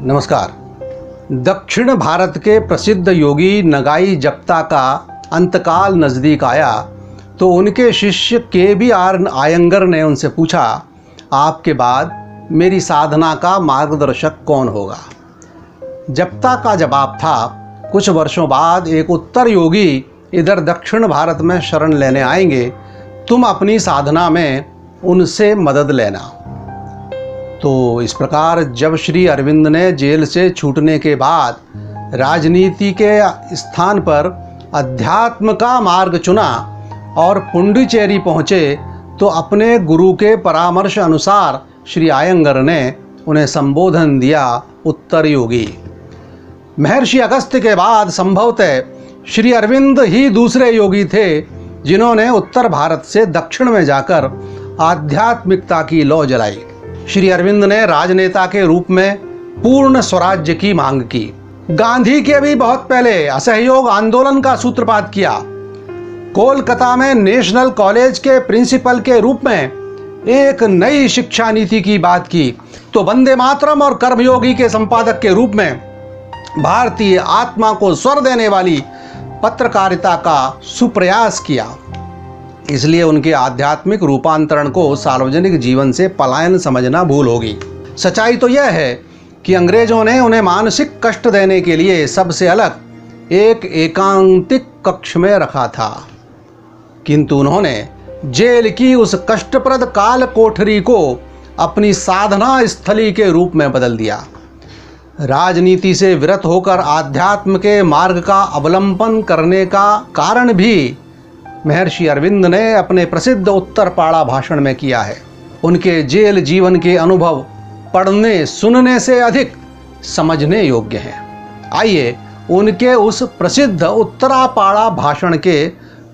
नमस्कार। दक्षिण भारत के प्रसिद्ध योगी नगाई जप्ता का अंतकाल नज़दीक आया तो उनके शिष्य KBR आयंगर ने उनसे पूछा, आपके बाद मेरी साधना का मार्गदर्शक कौन होगा? जप्ता का जवाब था, कुछ वर्षों बाद एक उत्तर योगी इधर दक्षिण भारत में शरण लेने आएंगे, तुम अपनी साधना में उनसे मदद लेना। तो इस प्रकार जब श्री अरविंद ने जेल से छूटने के बाद राजनीति के स्थान पर अध्यात्म का मार्ग चुना और पुंडुचेरी पहुँचे तो अपने गुरु के परामर्श अनुसार श्री आयंगर ने उन्हें संबोधन दिया, उत्तर योगी। महर्षि अगस्त्य के बाद संभवतः श्री अरविंद ही दूसरे योगी थे जिन्होंने उत्तर भारत से दक्षिण में जाकर आध्यात्मिकता की लौ जलाई। श्री अरविंद ने राजनेता के रूप में पूर्ण स्वराज्य की मांग की। गांधी के भी बहुत पहले असहयोग आंदोलन का सूत्रपात किया। कोलकाता में नेशनल कॉलेज के प्रिंसिपल के रूप में एक नई शिक्षा नीति की बात की तो वंदे मातरम और कर्मयोगी के संपादक के रूप में भारतीय आत्मा को स्वर देने वाली पत्रकारिता का सुप्रयास किया। इसलिए उनके आध्यात्मिक रूपांतरण को सार्वजनिक जीवन से पलायन समझना भूल होगी। सच्चाई तो यह है कि अंग्रेजों ने उन्हें मानसिक कष्ट देने के लिए सबसे अलग एक एकांतिक कक्ष में रखा था, किंतु उन्होंने जेल की उस कष्टप्रद काल कोठरी को अपनी साधना स्थली के रूप में बदल दिया। राजनीति से विरत होकर आध्यात्म के मार्ग का अवलंबन करने का कारण भी महर्षि अरविंद ने अपने प्रसिद्ध उत्तरपाड़ा भाषण में किया है। उनके जेल जीवन के अनुभव पढ़ने सुनने से अधिक समझने योग्य हैं। आइए उनके उस प्रसिद्ध उत्तरापाड़ा भाषण के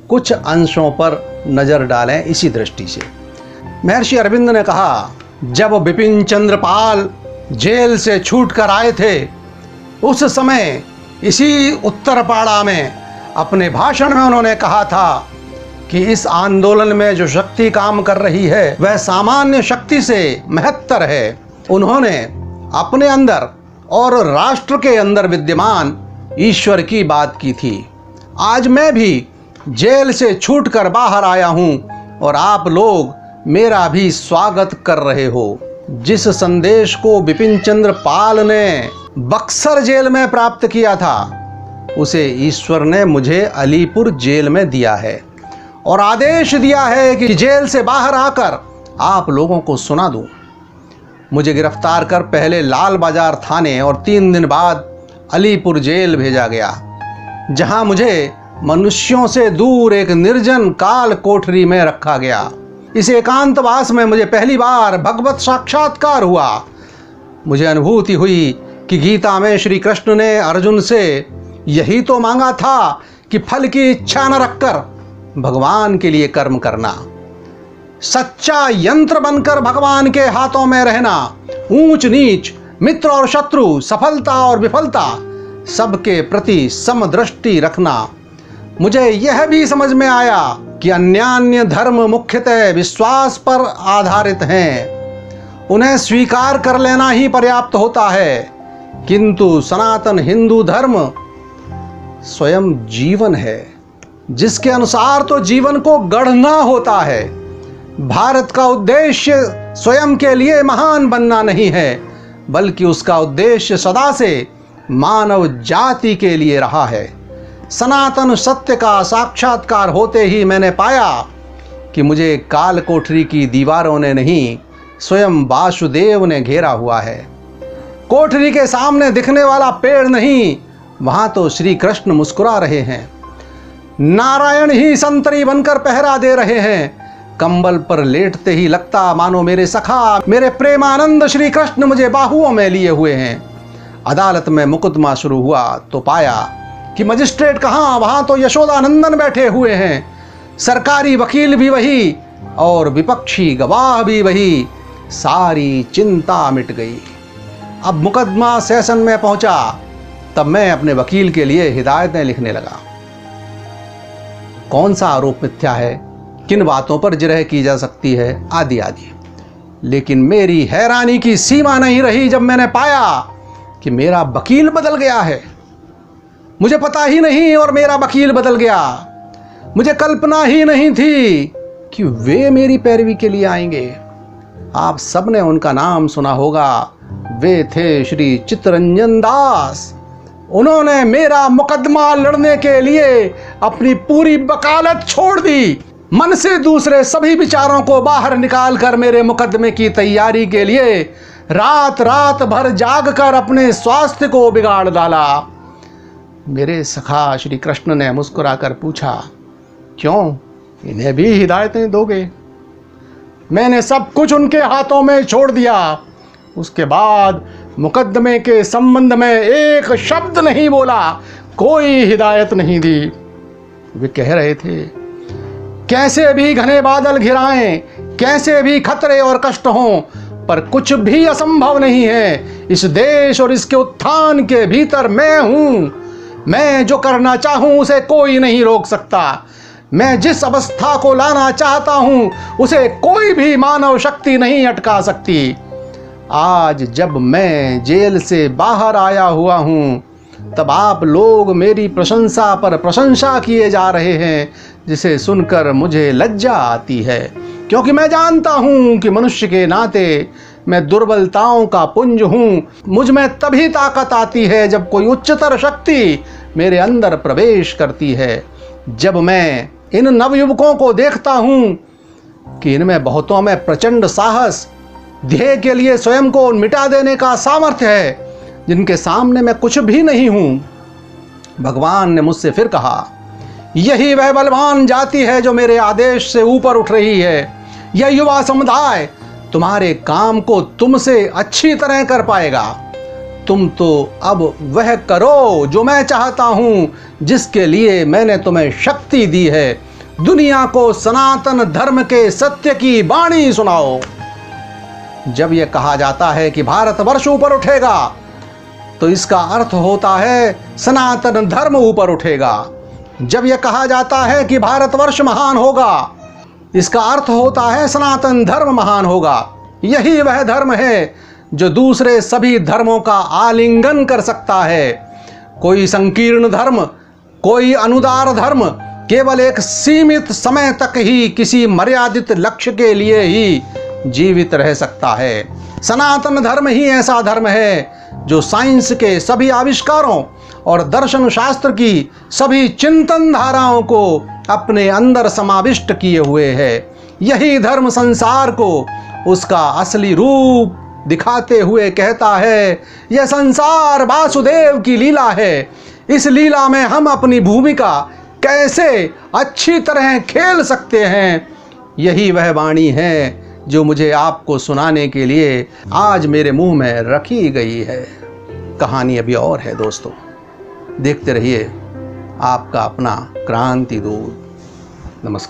कुछ अंशों पर नजर डालें। इसी दृष्टि से महर्षि अरविंद ने कहा, जब बिपिन चंद्र पाल जेल से छूट कर आए थे उस समय इसी उत्तरपाड़ा में अपने भाषण में उन्होंने कहा था कि इस आंदोलन में जो शक्ति काम कर रही है वह सामान्य शक्ति से महत्तर है। उन्होंने अपने अंदर और राष्ट्र के अंदर विद्यमान ईश्वर की बात की थी। आज मैं भी जेल से छूटकर बाहर आया हूं और आप लोग मेरा भी स्वागत कर रहे हो। जिस संदेश को बिपिन चंद्र पाल ने बक्सर जेल में प्राप्त किया था उसे ईश्वर ने मुझे अलीपुर जेल में दिया है और आदेश दिया है कि जेल से बाहर आकर आप लोगों को सुना दूं। मुझे गिरफ्तार कर पहले लाल बाजार थाने और 3 दिन बाद अलीपुर जेल भेजा गया, जहां मुझे मनुष्यों से दूर एक निर्जन काल कोठरी में रखा गया। इस एकांतवास में मुझे पहली बार भगवत साक्षात्कार हुआ। मुझे अनुभूति हुई कि गीता में श्री कृष्ण ने अर्जुन से यही तो मांगा था कि फल की इच्छा न रखकर भगवान के लिए कर्म करना, सच्चा यंत्र बनकर भगवान के हाथों में रहना, ऊंच नीच, मित्र और शत्रु, सफलता और विफलता सबके प्रति समदृष्टि रखना। मुझे यह भी समझ में आया कि अन्यान्य धर्म मुख्यतः विश्वास पर आधारित हैं, उन्हें स्वीकार कर लेना ही पर्याप्त होता है, किंतु सनातन हिंदू धर्म स्वयं जीवन है जिसके अनुसार तो जीवन को गढ़ना होता है। भारत का उद्देश्य स्वयं के लिए महान बनना नहीं है, बल्कि उसका उद्देश्य सदा से मानव जाति के लिए रहा है। सनातन सत्य का साक्षात्कार होते ही मैंने पाया कि मुझे काल कोठरी की दीवारों ने नहीं, स्वयं वासुदेव ने घेरा हुआ है। कोठरी के सामने दिखने वाला पेड़ नहीं, वहां तो श्री कृष्ण मुस्कुरा रहे हैं। नारायण ही संतरी बनकर पहरा दे रहे हैं। कंबल पर लेटते ही लगता मानो मेरे सखा, मेरे प्रेमानंद श्री कृष्ण मुझे बाहुओं में लिए हुए हैं। अदालत में मुकदमा शुरू हुआ तो पाया कि मजिस्ट्रेट कहाँ, वहां तो यशोदानंदन बैठे हुए हैं। सरकारी वकील भी वही और विपक्षी गवाह भी वही। सारी चिंता मिट गई। अब मुकदमा सेशन में पहुंचा तब मैं अपने वकील के लिए हिदायतें लिखने लगा। कौन सा आरोप मिथ्या है, किन बातों पर जिरह की जा सकती है, आदि आदि। लेकिन मेरी हैरानी की सीमा नहीं रही जब मैंने पाया कि मेरा वकील बदल गया है। मुझे पता ही नहीं और मेरा वकील बदल गया। मुझे कल्पना ही नहीं थी कि वे मेरी पैरवी के लिए आएंगे। आप सबने उनका नाम सुना होगा। वे थे श्री चित्तरंजन दास। उन्होंने मेरा मुकदमा लड़ने के लिए अपनी पूरी वकालत छोड़ दी। मन से दूसरे सभी विचारों को बाहर निकालकर मेरे मुकदमे की तैयारी के लिए रात रात भर जागकर अपने स्वास्थ्य को बिगाड़ डाला। मेरे सखा श्री कृष्ण ने मुस्कुराकर पूछा, क्यों, इन्हें भी हिदायतें दोगे? मैंने सब कुछ उनके हाथों में छोड़ दिया। उसके बाद मुकदमे के संबंध में एक शब्द नहीं बोला, कोई हिदायत नहीं दी। वे कह रहे थे, कैसे भी घने बादल घिराएं, कैसे भी खतरे और कष्ट हों, पर कुछ भी असंभव नहीं है। इस देश और इसके उत्थान के भीतर मैं हूं। मैं जो करना चाहूं उसे कोई नहीं रोक सकता। मैं जिस अवस्था को लाना चाहता हूं उसे कोई भी मानव शक्ति नहीं अटका सकती। आज जब मैं जेल से बाहर आया हुआ हूं, तब आप लोग मेरी प्रशंसा पर प्रशंसा किए जा रहे हैं, जिसे सुनकर मुझे लज्जा आती है। क्योंकि मैं जानता हूं कि मनुष्य के नाते मैं दुर्बलताओं का पुंज हूं। मुझ में तभी ताकत आती है जब कोई उच्चतर शक्ति मेरे अंदर प्रवेश करती है। जब मैं इन नवयुवकों को देखता हूं कि इनमें बहुतों में प्रचंड साहस, ध्येय के लिए स्वयं को मिटा देने का सामर्थ्य है, जिनके सामने मैं कुछ भी नहीं हूं। भगवान ने मुझसे फिर कहा, यही वह बलवान जाति है जो मेरे आदेश से ऊपर उठ रही है। यह युवा समुदाय तुम्हारे काम को तुमसे अच्छी तरह कर पाएगा। तुम तो अब वह करो जो मैं चाहता हूं, जिसके लिए मैंने तुम्हें शक्ति दी है। दुनिया को सनातन धर्म के सत्य की वाणी सुनाओ। जब यह कहा जाता है कि भारतवर्ष ऊपर उठेगा, तो इसका अर्थ होता है सनातन धर्म ऊपर उठेगा। जब यह कहा जाता है कि भारतवर्ष महान होगा, इसका अर्थ होता है सनातन धर्म महान होगा। यही वह धर्म है जो दूसरे सभी धर्मों का आलिंगन कर सकता है। कोई संकीर्ण धर्म, कोई अनुदार धर्म केवल एक सीमित समय तक ही किसी मर्यादित लक्ष्य के लिए ही जीवित रह सकता है। सनातन धर्म ही ऐसा धर्म है जो साइंस के सभी आविष्कारों और दर्शन शास्त्र की सभी चिंतन धाराओं को अपने अंदर समाविष्ट किए हुए है। यही धर्म संसार को उसका असली रूप दिखाते हुए कहता है, यह संसार वासुदेव की लीला है। इस लीला में हम अपनी भूमिका कैसे अच्छी तरह खेल सकते हैं, यही वह वाणी है जो मुझे आपको सुनाने के लिए आज मेरे मुंह में रखी गई है। कहानी अभी और है दोस्तों, देखते रहिए आपका अपना क्रांति दूत। नमस्कार।